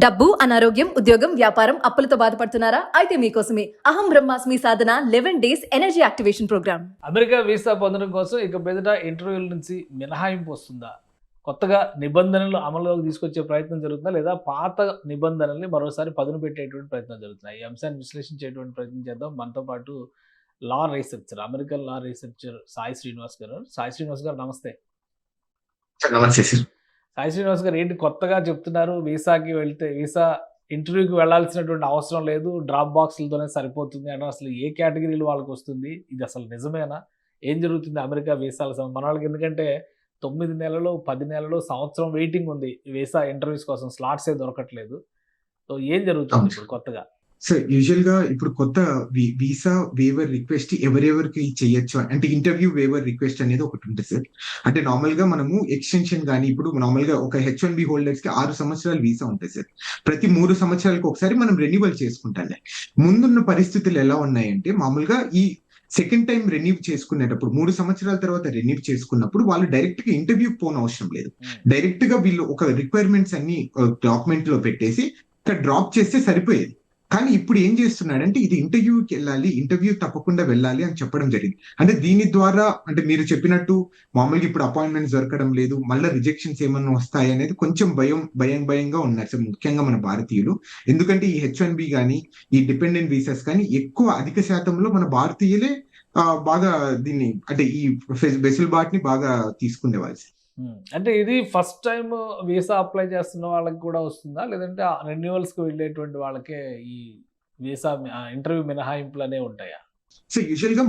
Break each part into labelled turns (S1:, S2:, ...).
S1: డబ్బు, అనారోగ్యం, ఉద్యోగం, వ్యాపారం, అప్పులతో బాధపడుతున్నారా? అయితే మీకోసమే అహం బ్రహ్మాస్మి సాధన 11 days energy activation program.
S2: America visa పొందడం కోసం ఇక మీదట ఇంటర్వ్యూల నుంచి మినహాయింపు వస్తుందా? కొత్తగా నిబంధనలు అమలులోకి తీసుకొచ్చే ప్రయత్నం జరుగుతుందా? లేదా పాత నిబంధనల్ని మరోసారి పదును పెట్టేటువంటి ప్రయత్నం జరుగుతున్నాయి? ఈ అంశాన్ని విశ్లేషించేటువంటి ప్రయత్నం చేద్దాం. మనతో పాటు లా రీసెర్చర్, అమెరికన్ లా రీసెర్చర్ సాయి శ్రీనివాస్ గారు. సాయి శ్రీనివాస్ గారు నమస్తే.
S3: నమస్తే సార్.
S2: సాయి శ్రీనివాస్ గారు ఏంటి కొత్తగా చెప్తున్నారు? వీసా ఇంటర్వ్యూకి వెళ్ళాల్సినటువంటి అవసరం లేదు, డ్రాప్ బాక్స్లతోనే సరిపోతుంది అంటే అసలు ఏ కేటగిరీలు వాళ్ళకి వస్తుంది? ఇది అసలు నిజమేనా? ఏం జరుగుతుంది అమెరికా వీసాల మన వాళ్ళకి? ఎందుకంటే 9 నెలలు, 10 నెలలు, సంవత్సరం వెయిటింగ్ ఉంది వీసా ఇంటర్వ్యూస్ కోసం, స్లాట్సే దొరకట్లేదు. సో ఏం జరుగుతుంది ఇప్పుడు కొత్తగా?
S3: సార్ యూజువల్ గా ఇప్పుడు కొత్త వీసా వేవర్ రిక్వెస్ట్ ఎవరెవరికి చేయొచ్చు అంటే ఇంటర్వ్యూ వేవర్ రిక్వెస్ట్ అనేది ఒకటి ఉంటుంది సార్. అంటే నార్మల్ గా మనము ఎక్స్టెన్షన్ కానీ ఇప్పుడు నార్మల్ గా ఒక H1B హోల్డర్స్ కి 6 సంవత్సరాల వీసా ఉంటుంది సార్. ప్రతి 3 సంవత్సరాలకు ఒకసారి మనం రెన్యువల్ చేసుకుంటాం. ముందున్న పరిస్థితులు ఎలా ఉన్నాయంటే మామూలుగా ఈ సెకండ్ టైం రెన్యూ చేసుకునేటప్పుడు 3 సంవత్సరాల తర్వాత రెన్యూ చేసుకున్నప్పుడు వాళ్ళు డైరెక్ట్ గా ఇంటర్వ్యూ పోన అవసరం లేదు. డైరెక్ట్ గా వీళ్ళు ఒక రిక్వైర్మెంట్స్ అన్ని డాక్యుమెంట్ లో పెట్టేసి డ్రాప్ చేస్తే సరిపోయేది. కానీ ఇప్పుడు ఏం చేస్తున్నాడంటే ఇది ఇంటర్వ్యూకి వెళ్ళాలి, ఇంటర్వ్యూ తప్పకుండా వెళ్ళాలి అని చెప్పడం జరిగింది. అంటే దీని ద్వారా అంటే మీరు చెప్పినట్టు మామూలుగా ఇప్పుడు అపాయింట్మెంట్స్ దొరకడం లేదు, మళ్ళీ రిజెక్షన్స్ ఏమన్నా వస్తాయి అనేది కొంచెం భయంగా ఉన్నారు సార్, ముఖ్యంగా మన భారతీయులు. ఎందుకంటే ఈ H1B కానీ ఈ డిపెండెంట్ వీసాస్ కానీ ఎక్కువ అధిక శాతంలో మన భారతీయులే బాగా దీన్ని అంటే ఈ వెసులుబాటుని బాగా తీసుకునేవాళ్ళు.
S2: అంటే ఇది ఫస్ట్ టైం వీసా అప్లై చేస్తున్న వాళ్ళకి కూడా వస్తుందా, లేదంటే రెన్యువల్స్కి వెళ్ళేటువంటి వాళ్ళకే ఈ వీసా ఇంటర్వ్యూ మినహాయింపులు అనేవి ఉంటాయా?
S3: సో యూజువల్ గా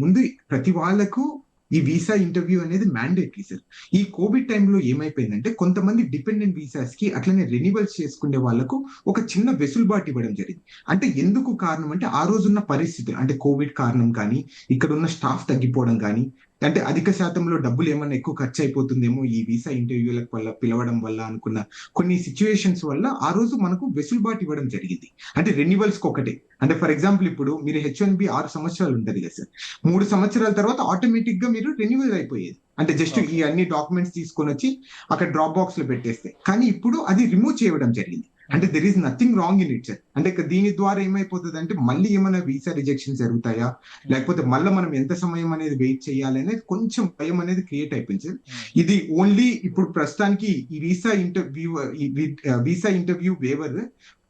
S3: ముందు ప్రతి వాళ్ళకు ఈ వీసా ఇంటర్వ్యూ అనేది మ్యాండేటరీ సార్. ఈ కోవిడ్ టైంలో ఏమైపోయిందంటే కొంతమంది డిపెండెంట్ వీసాస్ కి అట్లనే రెన్యువల్స్ చేసుకునే వాళ్ళకు ఒక చిన్న వెసులుబాటు ఇవ్వడం జరిగింది. అంటే ఎందుకు కారణం అంటే ఆ రోజున్న పరిస్థితులు అంటే కోవిడ్ కారణం కానీ, ఇక్కడ ఉన్న స్టాఫ్ తగ్గిపోవడం కానీ, అంటే అధిక శాతంలో డబ్బులు ఏమన్నా ఎక్కువ ఖర్చు అయిపోతుందేమో ఈ వీసా ఇంటర్వ్యూల వల్ల పిలవడం వల్ల అనుకున్న కొన్ని సిచ్యువేషన్స్ వల్ల ఆ రోజు మనకు వెసులుబాటు ఇవ్వడం జరిగింది. అంటే రెన్యువల్స్ కి ఒకటే. అంటే ఫర్ ఎగ్జాంపుల్ ఇప్పుడు మీరు H1B 6 సంవత్సరాలు ఉంటది కదా సార్, 3 సంవత్సరాల తర్వాత ఆటోమేటిక్ గా మీరు రెన్యువల్ అయిపోయేది. అంటే జస్ట్ ఈ అన్ని డాక్యుమెంట్స్ తీసుకొని వచ్చి అక్కడ డ్రాప్ బాక్స్ లో పెట్టేస్తే. కానీ ఇప్పుడు అది రిమూవ్ చేయడం జరిగింది. అంటే there is nothing wrong in it sir. అంటే దీని ద్వారా ఏమైపోతుంది అంటే మళ్ళీ ఏమైనా వీసా రిజెక్షన్ జరుగుతాయా, లేకపోతే మళ్ళీ మనం ఎంత సమయం అనేది వెయిట్ చేయాలి అనేది కొంచెం భయం అనేది క్రియేట్ అయిపోయింది సార్. ఇది ఓన్లీ ఇప్పుడు ప్రస్తుతానికి ఈ వీసా ఇంటర్వ్యూ వేవర్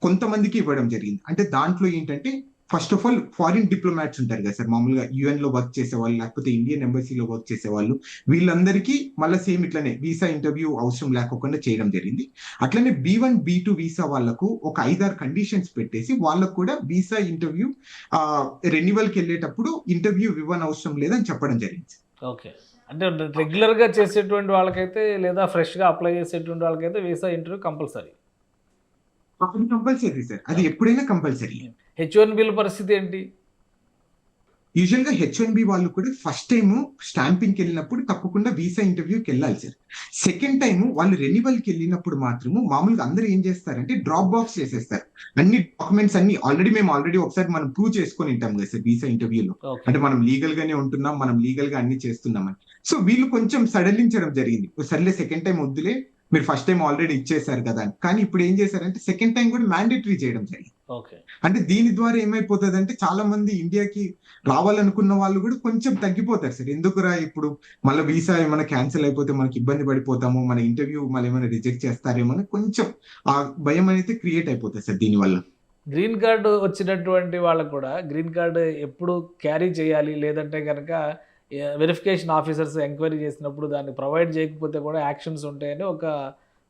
S3: కొంతమందికి ఇవ్వడం జరిగింది. అంటే దాంట్లో ఏంటంటే first of all foreign diplomats ఉంటారు కదా సార్, మామూలుగా UN లో వర్క్ చేసేవాళ్ళు లేకపోతే ఇండియన్ ఎంబసీలో వర్క్ చేసేవాళ్ళు, వీళ్ళందరికీ మళ్ళీ సేమ్ ఇట్లనే వీసా ఇంటర్వ్యూ అవసరం లేకుండా చేయడం జరిగింది. అట్లనే B1, B2 వీసా వాళ్ళకు ఒక 5-6 కండిషన్స్ పెట్టేసి వాళ్ళకు కూడా వీసా ఇంటర్వ్యూ రెన్యువల్కి వెళ్ళేటప్పుడు ఇంటర్వ్యూ ఇవ్వని అవసరం లేదని చెప్పడం జరిగింది.
S2: ఓకే, అంటే రెగ్యులర్ గా చేసేటువంటి వాళ్ళకైతే లేదా ఫ్రెష్ గా అప్లై చేసేటువంటి వాళ్ళకైతే వీసా ఇంటర్వ్యూ కంపల్సరీ
S3: సార్. అది ఎప్పుడైనా కంపల్సరీ.
S2: H1B పరిస్థితి ఏంటి?
S3: యూజువల్ గా H1B వాళ్ళు కూడా ఫస్ట్ టైం స్టాంపింగ్కి వెళ్ళినప్పుడు తప్పకుండా వీసా ఇంటర్వ్యూకి వెళ్ళాలి సార్. సెకండ్ టైం వాళ్ళు రెన్యువల్కి వెళ్ళినప్పుడు మాత్రము మామూలుగా అందరూ ఏం చేస్తారంటే డ్రాప్ బాక్స్ చేసేస్తారు. అన్ని డాక్యుమెంట్స్ అన్ని ఆల్రెడీ ఒకసారి మనం ప్రూవ్ చేసుకొని ఉంటాం కదా సార్ వీసా ఇంటర్వ్యూలో. అంటే మనం లీగల్ గానే ఉంటున్నాం, మనం లీగల్ గా అన్ని చేస్తున్నామని. సో వీళ్ళు కొంచెం సడలించడం జరిగింది. సర్లే సెకండ్ టైం వద్దులే, మీరు ఫస్ట్ టైం ఆల్రెడీ ఇచ్చేసారు కదా అని. కానీ ఇప్పుడు ఏం చేశారంటే సెకండ్ టైం కూడా మ్యాండేటరీ చేయడం జరిగింది. అంటే దీని ద్వారా ఏమైపోతుంది అంటే చాలా మంది ఇండియాకి రావాలనుకున్న వాళ్ళు కూడా కొంచెం తగ్గిపోతారు సార్. ఎందుకురా ఇప్పుడు మళ్ళీ వీసా ఏమైనా క్యాన్సిల్ అయిపోతే మనకి ఇబ్బంది పడిపోతాము, మన ఇంటర్వ్యూ మళ్ళీ ఏమైనా రిజెక్ట్ చేస్తారేమో అని కొంచెం ఆ భయం అనేది క్రియేట్ అయిపోతుంది సార్ దీనివల్ల.
S2: గ్రీన్ కార్డు వచ్చినటువంటి వాళ్ళకు కూడా గ్రీన్ కార్డు ఎప్పుడు క్యారీ చేయాలి, లేదంటే కనుక వెరిఫికేషన్ ఆఫీసర్స్ ఎంక్వైరీ చేసినప్పుడు దాన్ని ప్రొవైడ్ చేయకపోతే కూడా యాక్షన్స్ ఉంటాయని ఒక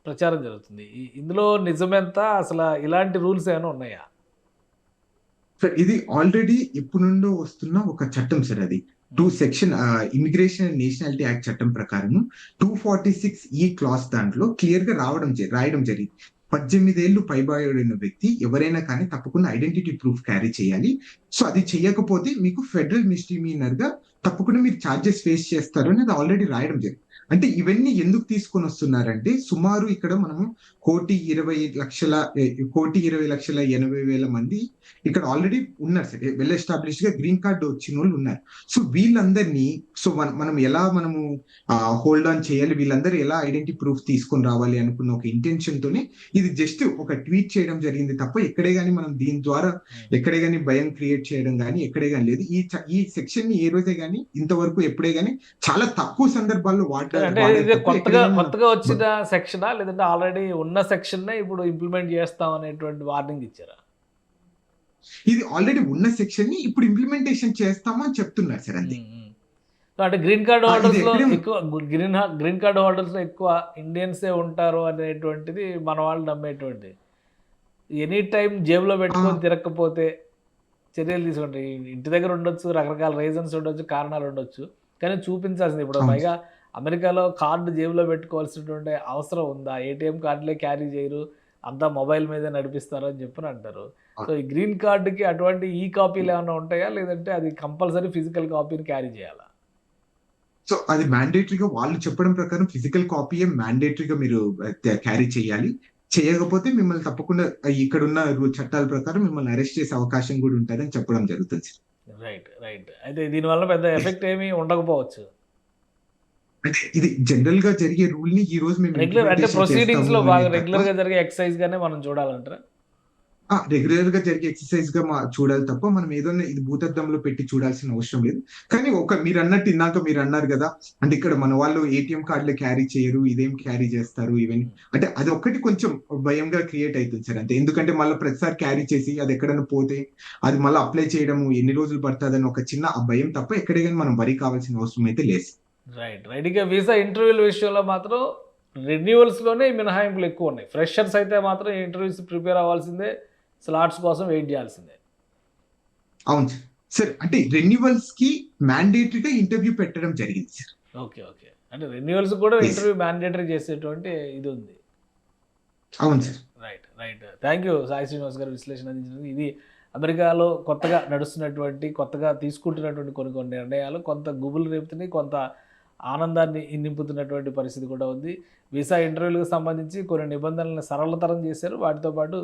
S2: ప్రచారం జరుగుతుంది. ఇందులో నిజమెంత? అసలు ఇలాంటి రూల్స్ ఏమైనా ఉన్నాయా?
S3: సార్ ఇది ఆల్రెడీ ఎప్పుడు నుండో వస్తున్న ఒక చట్టం సార్. అది section immigration and nationality act చట్టం ప్రకారం 246E క్లాస్ దాంట్లో క్లియర్ గా రాయడం జరిగింది. 18 ఏళ్ళు పైబడిన వ్యక్తి ఎవరైనా కానీ తప్పకుండా ఐడెంటిటీ ప్రూఫ్ క్యారీ చేయాలి. సో అది చేయకపోతే మీకు ఫెడరల్ మిస్డిమీనర్ గా తప్పకుండా మీరు ఛార్జెస్ ఫేస్ చేస్తారు అనేది ఆల్రెడీ రాయడం జరిగింది. అంటే ఇవన్నీ ఎందుకు తీసుకొని వస్తున్నారంటే సుమారు ఇక్కడ మనము 1,20,80,000 మంది ఇక్కడ ఆల్రెడీ ఉన్నారు సార్, వెల్ ఎస్టాబ్లిష్డ్ గా గ్రీన్ కార్డ్ వచ్చిన వాళ్ళు ఉన్నారు. సో వీళ్ళందరినీ మనం ఎలా మనము హోల్డ్ ఆన్ చేయాలి, వీళ్ళందరూ ఎలా ఐడెంటిటీ ప్రూఫ్ తీసుకొని రావాలి అనుకున్న ఒక ఇంటెన్షన్ తోనే ఇది జస్ట్ ఒక ట్వీట్ చేయడం జరిగింది తప్ప ఎక్కడే గానీ మనం దీని ద్వారా ఎక్కడే గానీ భయం క్రియేట్ చేయడం కానీ ఎక్కడే గానీ లేదు. ఈ సెక్షన్ ని ఏ రోజే గానీ ఇంతవరకు ఎప్పుడే గానీ చాలా తక్కువ సందర్భాల్లో
S2: అంటే ఇది కొత్తగా వచ్చిన సెక్షనా లేదంటే ఆల్రెడీ ఉన్న సెక్షన్ ఇప్పుడు ఇంప్లిమెంట్ చేస్తాం అనేటువంటి వార్నింగ్ ఇచ్చారా?
S3: ఇది ఆల్రెడీ ఉన్న సెక్షన్ ని ఇప్పుడు ఇంప్లిమెంటేషన్ చేస్తామా అని చెప్తున్నారు సార్. అంతే.
S2: అంటే గ్రీన్ కార్డ్ హోల్డర్స్ లో ఎక్కువ గ్రీన్ కార్డ్ హోల్డర్స్ లో ఎక్కువ ఇండియన్సే ఉంటారు అనేటువంటిది మన వాళ్ళు నమ్మేటువంటి. ఎనీ టైం జేబులో పెట్టుకొని తిరగకపోతే చర్యలు తీసుకుంటాయి. ఇంటి దగ్గర ఉండొచ్చు, రకరకాల రీజన్స్ ఉండొచ్చు, కారణాలు ఉండొచ్చు, కానీ చూపించాల్సింది. ఇప్పుడు పైగా అమెరికాలో కార్డు జేబులో పెట్టుకోవాల్సినటువంటి అవసరం ఉందా? ఏటీఎం కార్డులే క్యారీ చేయరు, అంతా మొబైల్ మీదే నడిపిస్తారు అని చెప్పని అంటారు. సో ఈ గ్రీన్ కార్డుకి అటువంటి ఈ కాపీలు ఏమైనా ఉంటాయా, లేదంటే అది కంపల్సరీ ఫిజికల్ కాపీని క్యారీ చేయాలా?
S3: సో అది మ్యాండేటరీగా వాళ్ళు చెప్పడం ప్రకారం ఫిజికల్ కాపీయే మ్యాండేటరీగా మీరు క్యారీ చేయాలి. చేయకపోతే మిమ్మల్ని తప్పకుండా ఇక్కడ ఉన్న చట్టాల ప్రకారం మిమ్మల్ని అరెస్ట్ చేసే అవకాశం కూడా ఉంటుందని చెప్పడం జరుగుతుంది.
S2: రైట్. అయితే దీనివల్ల పెద్ద ఎఫెక్ట్ ఏమీ ఉండకపోవచ్చు.
S3: అంటే ఇది జనరల్ గా జరిగే రూల్ ని ఈ రోజు మేము
S2: రెగ్యులర్ అంటే ప్రొసీడింగ్స్ లో బాగా రెగ్యులర్ గా జరిగే ఎక్సర్సైజ్ గానే మనం చూడాలంటారా?
S3: రెగ్యులర్ గా జరిగే ఎక్సర్సైజ్ గా చూడాలి తప్ప మనం ఏదైనా ఇది భూతద్దంలో పెట్టి చూడాల్సిన అవసరం లేదు. కానీ మీరు అన్నట్టు ఇందాక మీరు అన్నారు కదా, అంటే ఇక్కడ మన వాళ్ళు ఏటీఎం కార్డులు క్యారీ చేయరు, ఇదేం క్యారీ చేస్తారు ఇవన్నీ, అంటే అది ఒక్కటి కొంచెం భయంగా క్రియేట్ అవుతుంది సార్. అంతే. ఎందుకంటే మళ్ళీ ప్రతిసారి క్యారీ చేసి అది ఎక్కడైనా పోతే అది మళ్ళీ అప్లై చేయడం ఎన్ని రోజులు పడుతుందని ఒక చిన్న భయం తప్ప ఎక్కడే కానీ మనం వరి కావాల్సిన అవసరం అయితే లేదు.
S2: రైట్. ఇక వీసా ఇంటర్వ్యూల విషయంలో మాత్రం రెన్యూవల్స్లోనే మినహాయింపులు ఎక్కువ ఉన్నాయి. ఫ్రెషర్స్ అయితే మాత్రం ఇంటర్వ్యూస్ ప్రిపేర్ అవ్వాల్సిందే, స్లాట్స్ కోసం వెయిట్ చేయాల్సిందే.
S3: అవును సార్. సార్ అంటే రెన్యువల్స్ కి మ్యాండేటరీగా ఇంటర్వ్యూ పెట్టడం జరిగింది సార్.
S2: ఓకే. అంటే రెన్యువల్స్ కూడా ఇంటర్వ్యూ మ్యాండేటరీ చేసేటువంటి ఇది ఉంది.
S3: అవును sir.
S2: Right. Thank you Sai Srinivas గారు విశ్లేషణ అందించినందుకు. ఇది అమెరికాలో కొత్తగా నడుస్తున్నటువంటి, కొత్తగా తీసుకుంటున్నటువంటి కొన్ని నిర్ణయాలు కొంత గుబులు రేపుతున్నాయి, కొంత ఆనందాన్ని నింపుతున్నటువంటి పరిస్థితి కూడా ఉంది. వీసా ఇంటర్వ్యూలకు సంబంధించి కొన్ని నిబంధనలను సరళతరం చేశారు. వాటితో పాటు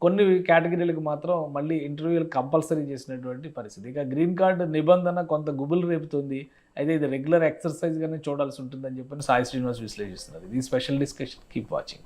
S2: కొన్ని కేటగిరీలకు మాత్రం మళ్ళీ ఇంటర్వ్యూలు కంపల్సరీ చేసినటువంటి పరిస్థితి. ఇక గ్రీన్ కార్డు నిబంధన కొంత గుబులు రేపుతుంది. అయితే ఇది రెగ్యులర్ ఎక్సర్సైజ్గానే చూడాల్సి ఉంటుందని చెప్పని సాయి శ్రీనివాస్ విశ్లేషిస్తున్నారు. ఇది స్పెషల్ డిస్కషన్. Keep watching.